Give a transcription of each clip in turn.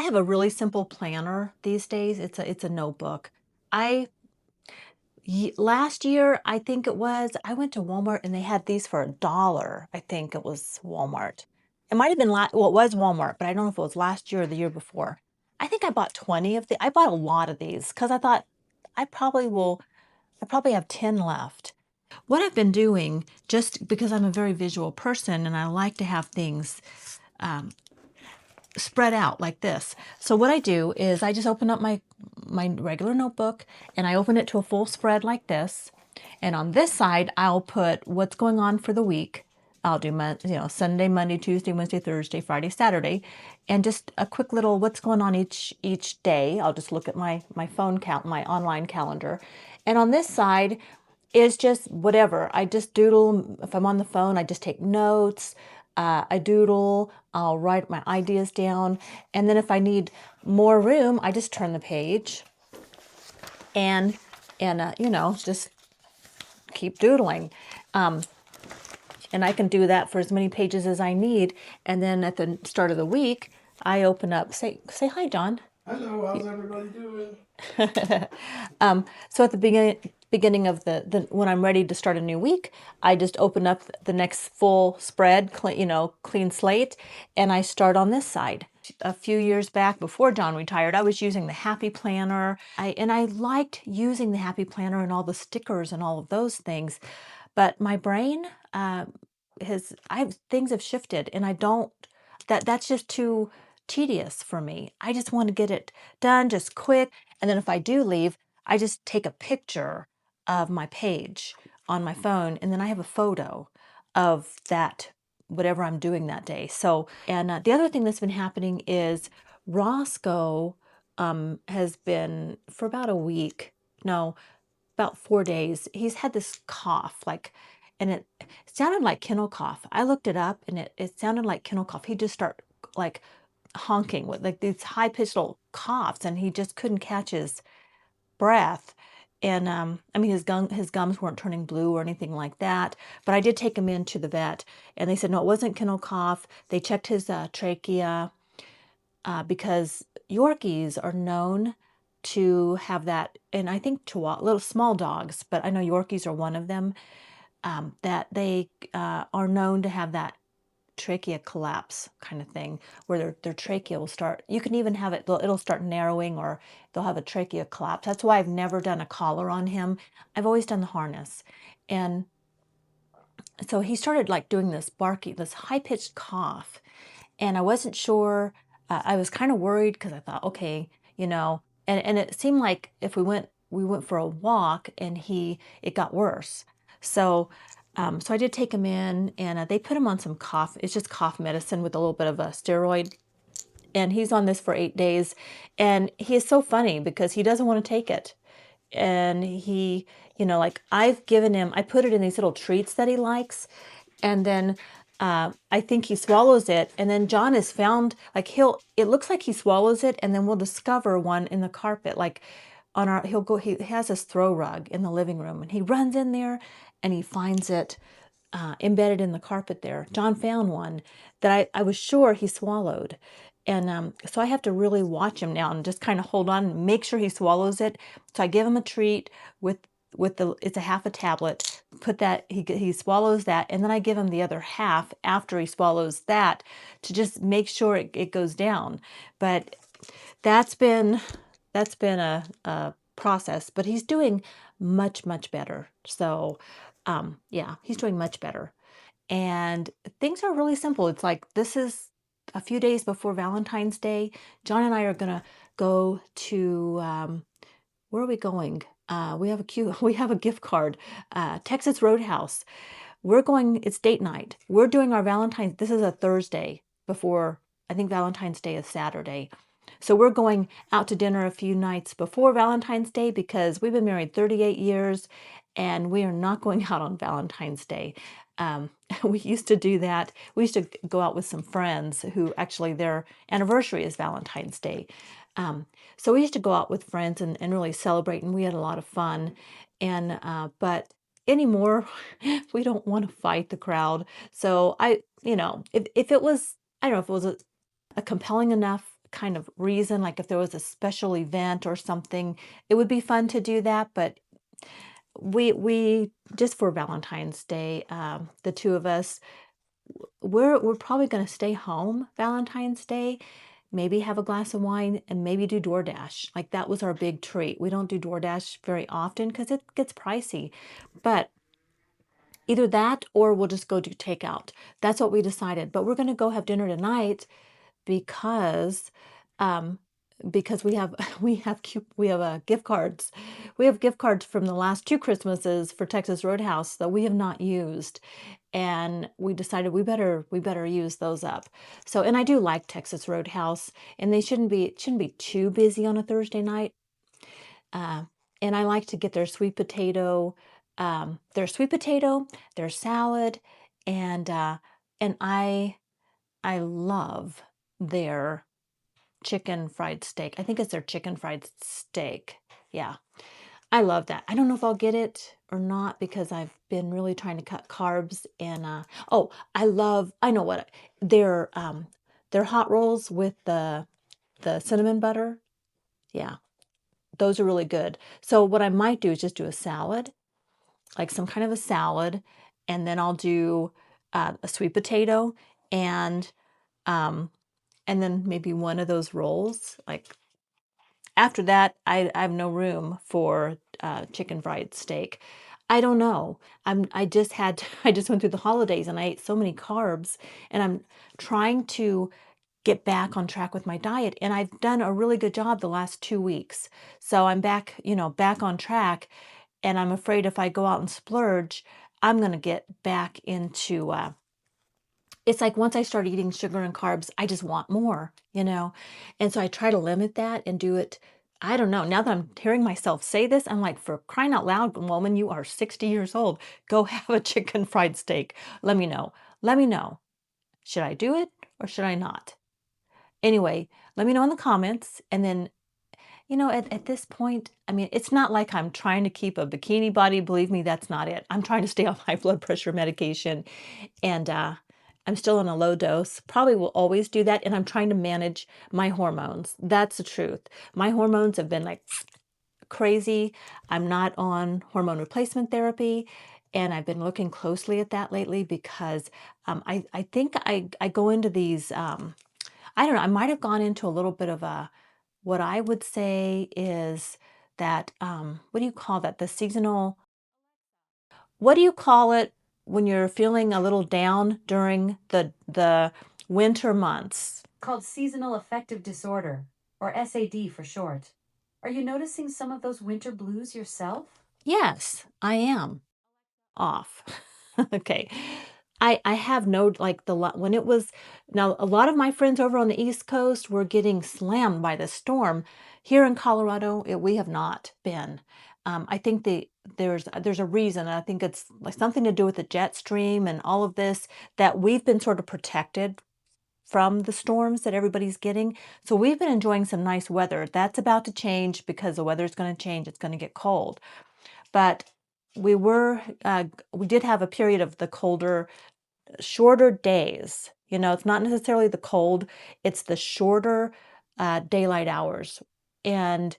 I have a really simple planner these days. It's a notebook. I Last year, I think it was, I went to Walmart and they had these for $1. I think it was Walmart. It might have been well, it was Walmart, but I don't know if it was last year or the year before. I think I bought 20 of the I bought a lot of these because I thought I probably have 10 left. What I've been doing, just because I'm a very visual person and I like to have things um, spread out like this. So what I do is I just open up my regular notebook and I open it to a full spread like this. And on this side, I'll put what's going on for the week. I'll do my, Sunday, Monday, Tuesday, Wednesday, Thursday, Friday, Saturday, and just a quick little what's going on each day. I'll just look at my phone count, my online calendar. And on this side is just whatever. I just doodle. If I'm on the phone, I just take notes. I doodle. I'll write my ideas down. And then if I need more room, I just turn the page and just keep doodling. And I can do that for as many pages as I need. And then at the start of the week, I open up, say hi, John. Hello, how's everybody doing? So at the beginning of the when I'm ready to start a new week, I just open up the next full spread, clean slate, and I start on this side. A few years back, before John retired, I was using the Happy Planner. I liked using the Happy Planner and all the stickers and all of those things, but my brain things have shifted, and I don't. That's just too tedious for me. I just want to get it done just quick. And then if I do leave, I just take a picture of my page on my phone, and then I have a photo of that, whatever I'm doing that day. So, and the other thing that's been happening is Roscoe has been for about a week, no, about 4 days. He's had this cough, and it sounded like kennel cough. I looked it up, and it sounded like kennel cough. He'd just start like honking with like these high pitched little coughs, and he just couldn't catch his breath. And I mean, his gums weren't turning blue or anything like that. But I did take him into the vet, and they said no, it wasn't kennel cough. They checked his trachea because Yorkies are known to have that, and I think Chihuahua, little small dogs, but I know Yorkies are one of them. That they are known to have that trachea collapse kind of thing, where their trachea will start. You can even have it'll start narrowing, or they'll have a trachea collapse. That's why I've never done a collar on him. I've always done the harness, and so he started like doing this barky, this high pitched cough, and I wasn't sure. I was kind of worried because I thought, okay, and it seemed like if we went for a walk, and it got worse. So, so I did take him in, and they put him on some cough. It's just cough medicine with a little bit of a steroid, and he's on this for 8 days, and he is so funny because he doesn't want to take it, and like I put it in these little treats that he likes, and then I think he swallows it, and then John has found like it looks like he swallows it, and then we'll discover one in the carpet, like he has his throw rug in the living room, and he runs in there, and he finds it embedded in the carpet there. John found one that I was sure he swallowed. And so I have to really watch him now and just kind of hold on and make sure he swallows it. So I give him a treat with it's a half a tablet. Put that he swallows that, and then I give him the other half after he swallows that to just make sure it goes down. But that's been a process, but he's doing much better. So yeah, he's doing much better. And things are really simple. It's like this is a few days before Valentine's Day. John and I are gonna go to where are we going? We have a gift card, Texas Roadhouse. We're going. It's date night. We're doing our Valentine's. This is a Thursday before. I think Valentine's Day is Saturday. So we're going out to dinner a few nights before Valentine's Day because we've been married 38 years, and we are not going out on Valentine's Day. Um, we used to do that. We used to go out with some friends who actually their anniversary is Valentine's Day. So we used to go out with friends and really celebrate, and we had a lot of fun. And but anymore, we don't want to fight the crowd. So if it was, I don't know if it was a compelling enough kind of reason, like if there was a special event or something, it would be fun to do that. But we just for Valentine's Day, the two of us, we're probably going to stay home Valentine's Day, maybe have a glass of wine, and maybe do DoorDash. Like that was our big treat. We don't do DoorDash very often because it gets pricey, but either that or we'll just go do takeout. That's what we decided. But we're going to go have dinner tonight because um because we have we have gift cards. We have gift cards from the last two Christmases for Texas Roadhouse that we have not used, and we decided we better use those up. So, and I do like Texas Roadhouse, and they shouldn't be too busy on a Thursday night. Uh, and I like to get their sweet potato, their salad, and I love their chicken fried steak. I think it's their chicken fried steak. Yeah, I love that. I don't know if I'll get it or not because I've been really trying to cut carbs. And oh, I know what their hot rolls with the cinnamon butter. Yeah, those are really good. So what I might do is just do a salad, like some kind of a salad, and then I'll do a sweet potato and um, and then maybe one of those rolls. Like after that, I have no room for chicken fried steak. I don't know. I just had I just went through the holidays and I ate so many carbs, and I'm trying to get back on track with my diet, and I've done a really good job the last 2 weeks. So I'm back, back on track, and I'm afraid if I go out and splurge, I'm going to get back into it's like once I start eating sugar and carbs, I just want more. And so I try to limit that and do it. I don't know. Now that I'm hearing myself say this, I'm like, for crying out loud, woman, you are 60 years old. Go have a chicken fried steak. Let me know. Let me know. Should I do it or should I not? Anyway, let me know in the comments. And then, at this point, I mean, it's not like I'm trying to keep a bikini body. Believe me, that's not it. I'm trying to stay on high blood pressure medication, and I'm still on a low dose. Probably will always do that. And I'm trying to manage my hormones. That's the truth. My hormones have been like crazy. I'm not on hormone replacement therapy. And I've been looking closely at that lately because I think I go into these, I don't know, I might have gone into a little bit of what I would say is that, what do you call that? The seasonal, what do you call it when you're feeling a little down during the winter months? Called seasonal affective disorder, or SAD for short. Are you noticing some of those winter blues yourself? Yes, I am off. Okay. I have no, like, when it was, now a lot of my friends over on the East Coast were getting slammed by the storm. Here in Colorado, we have not been. I think there's a reason. I think it's like something to do with the jet stream and all of this, that we've been sort of protected from the storms that everybody's getting. So we've been enjoying some nice weather. That's about to change because the weather's going to change. It's going to get cold. But we did have a period of the colder, shorter days. It's not necessarily the cold, it's the shorter daylight hours. And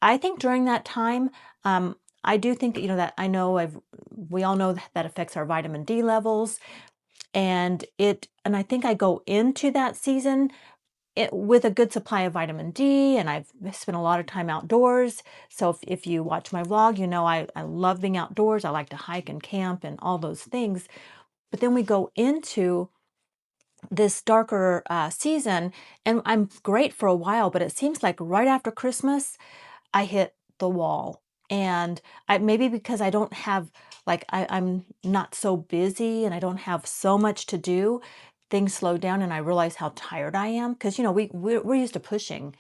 I think during that time, I do think that, that I know we all know that affects our vitamin D levels. And I think I go into that season with a good supply of vitamin D, and I've spent a lot of time outdoors. So if you watch my vlog, I love being outdoors. I like to hike and camp and all those things. But then we go into this darker season, and I'm great for a while, but it seems like right after Christmas, I hit the wall. And maybe because I don't have, like, I'm not so busy and I don't have so much to do, things slow down and I realize how tired I am. Because, we're used to pushing,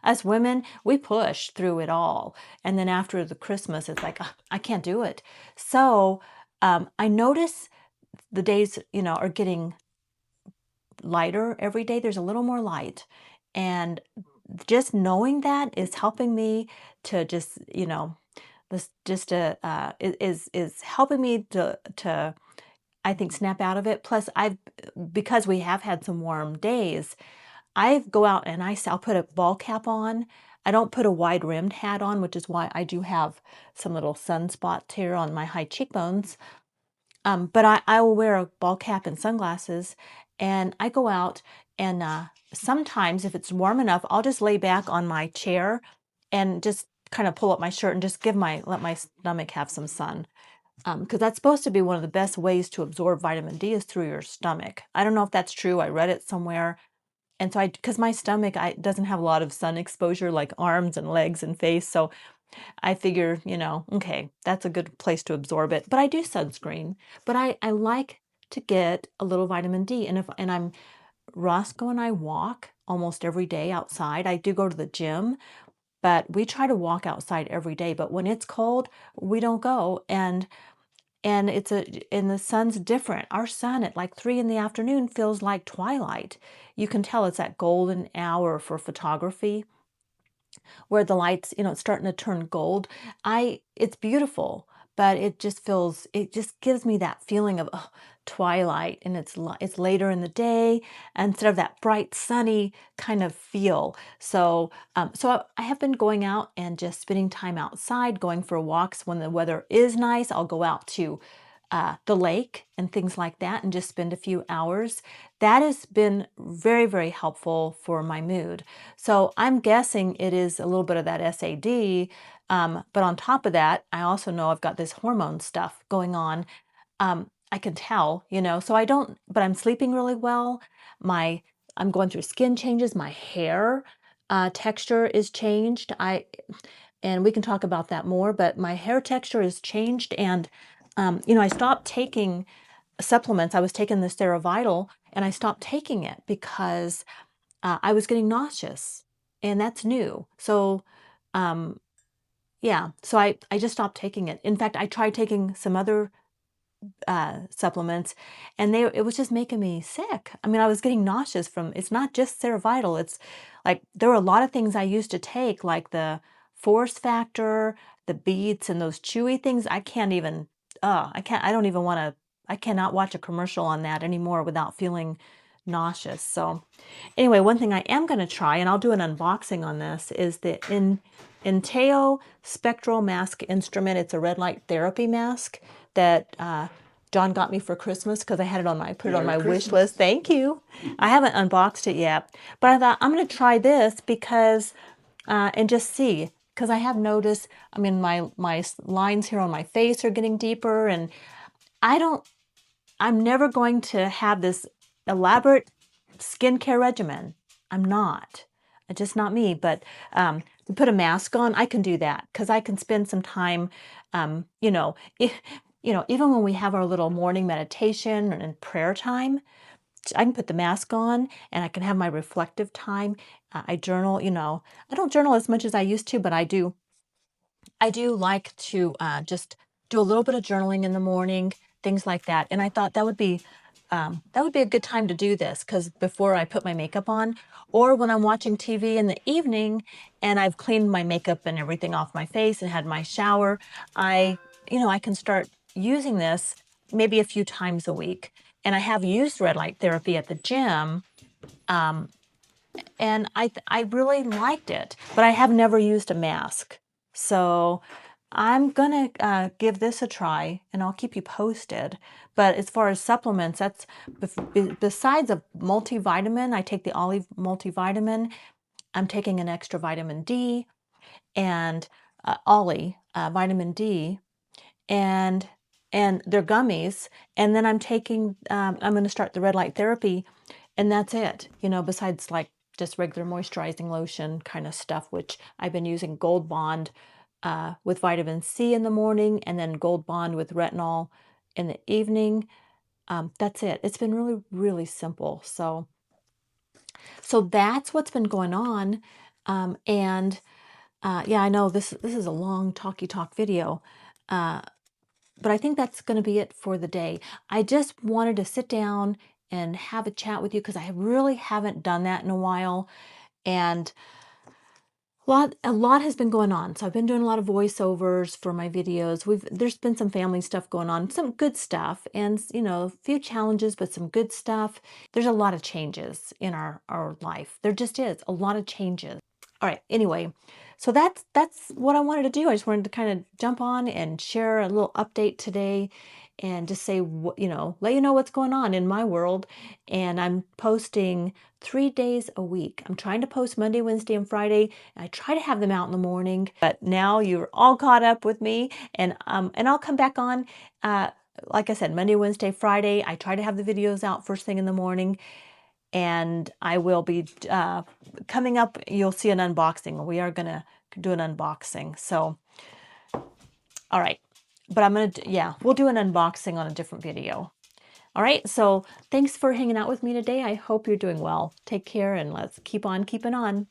as women, we push through it all. And then after the Christmas, it's like, "Ugh, I can't do it." So I notice the days, are getting lighter every day. There's a little more light. And just knowing that is helping me to just, this just is helping me to I think snap out of it. Plus because we have had some warm days, I go out and I'll put a ball cap on. I don't put a wide rimmed hat on, which is why I do have some little sunspots here on my high cheekbones. But I will wear a ball cap and sunglasses, and I go out and sometimes if it's warm enough, I'll just lay back on my chair and just kind of pull up my shirt and just let my stomach have some sun. Because that's supposed to be one of the best ways to absorb vitamin D is through your stomach. I don't know if that's true. I read it somewhere. And so because my stomach doesn't have a lot of sun exposure like arms and legs and face. So I figure, okay, that's a good place to absorb it. But I do sunscreen. But I like to get a little vitamin D. And Roscoe and I walk almost every day outside. I do go to the gym, but we try to walk outside every day. But when it's cold, we don't go. And the sun's different. Our sun at like 3 in the afternoon feels like twilight. You can tell it's that golden hour for photography where the lights, it's starting to turn gold. It's beautiful, but it just gives me that feeling of twilight, and it's later in the day instead of that bright sunny kind of feel. So I have been going out and just spending time outside, going for walks when the weather is nice. I'll go out to the lake and things like that and just spend a few hours. That has been very, very helpful for my mood. So I'm guessing it is a little bit of that SAD. But on top of that, I also know I've got this hormone stuff going on. I can tell, so but I'm sleeping really well. I'm going through skin changes. My hair texture is changed. And we can talk about that more, but my hair texture is changed. And, I stopped taking supplements. I was taking the SeroVital and I stopped taking it because I was getting nauseous, and that's new. So, yeah, so I just stopped taking it. In fact, I tried taking some other supplements, and it was just making me sick. I mean, I was getting nauseous it's not just SeroVital. It's like there were a lot of things I used to take, like the Force Factor, the beets, and those chewy things. I don't even want to, I cannot watch a commercial on that anymore without feeling nauseous. So anyway, one thing I am going to try, and I'll do an unboxing on this, is the Inteo Spectral Mask Instrument. It's a red light therapy mask that John got me for Christmas because I had it on put it on my wish list. Thank you. I haven't unboxed it yet, but I thought I'm going to try this because, and just see, because I have noticed, I mean, my lines here on my face are getting deeper, and I'm never going to have this elaborate skincare regimen. I'm not. It's just not me. But put a mask on, I can do that because I can spend some time, even when we have our little morning meditation and prayer time, I can put the mask on and I can have my reflective time. I journal, I don't journal as much as I used to, but I do like to just do a little bit of journaling in the morning, things like that. And I thought that would be a good time to do this because before I put my makeup on, or when I'm watching TV in the evening and I've cleaned my makeup and everything off my face and had my shower, I can start using this maybe a few times a week. And I have used red light therapy at the gym. And I really liked it, but I have never used a mask. So I'm gonna give this a try, and I'll keep you posted. But as far as supplements, that's besides a multivitamin, I take the Olive multivitamin. I'm taking an extra vitamin D and Ollie vitamin D, and they're gummies. And then I'm going to start the red light therapy, and that's it. Besides like just regular moisturizing lotion kind of stuff, which I've been using Gold Bond with vitamin C in the morning, and then Gold Bond with retinol in the evening. That's it. It's been really, really simple. So that's what's been going on. And yeah, I know this is a long talk video. But I think that's going to be it for the day. I just wanted to sit down and have a chat with you because I really haven't done that in a while. And A lot has been going on. So I've been doing a lot of voiceovers for my videos. There's been some family stuff going on, some good stuff, and a few challenges, but some good stuff. There's a lot of changes in our life. There just is a lot of changes. All right. Anyway, so that's what I wanted to do. I just wanted to kind of jump on and share a little update today, and just say let you know what's going on in my world. And I'm posting 3 days a week. I'm trying to post Monday, Wednesday, and Friday. I try to have them out in the morning, but now you're all caught up with me, and I'll come back on. Like I said, Monday, Wednesday, Friday. I try to have the videos out first thing in the morning, and I will be coming up. You'll see an unboxing. We are gonna do an unboxing. So, all right, but we'll do an unboxing on a different video. All right, so thanks for hanging out with me today. I hope you're doing well. Take care, and let's keep on keeping on.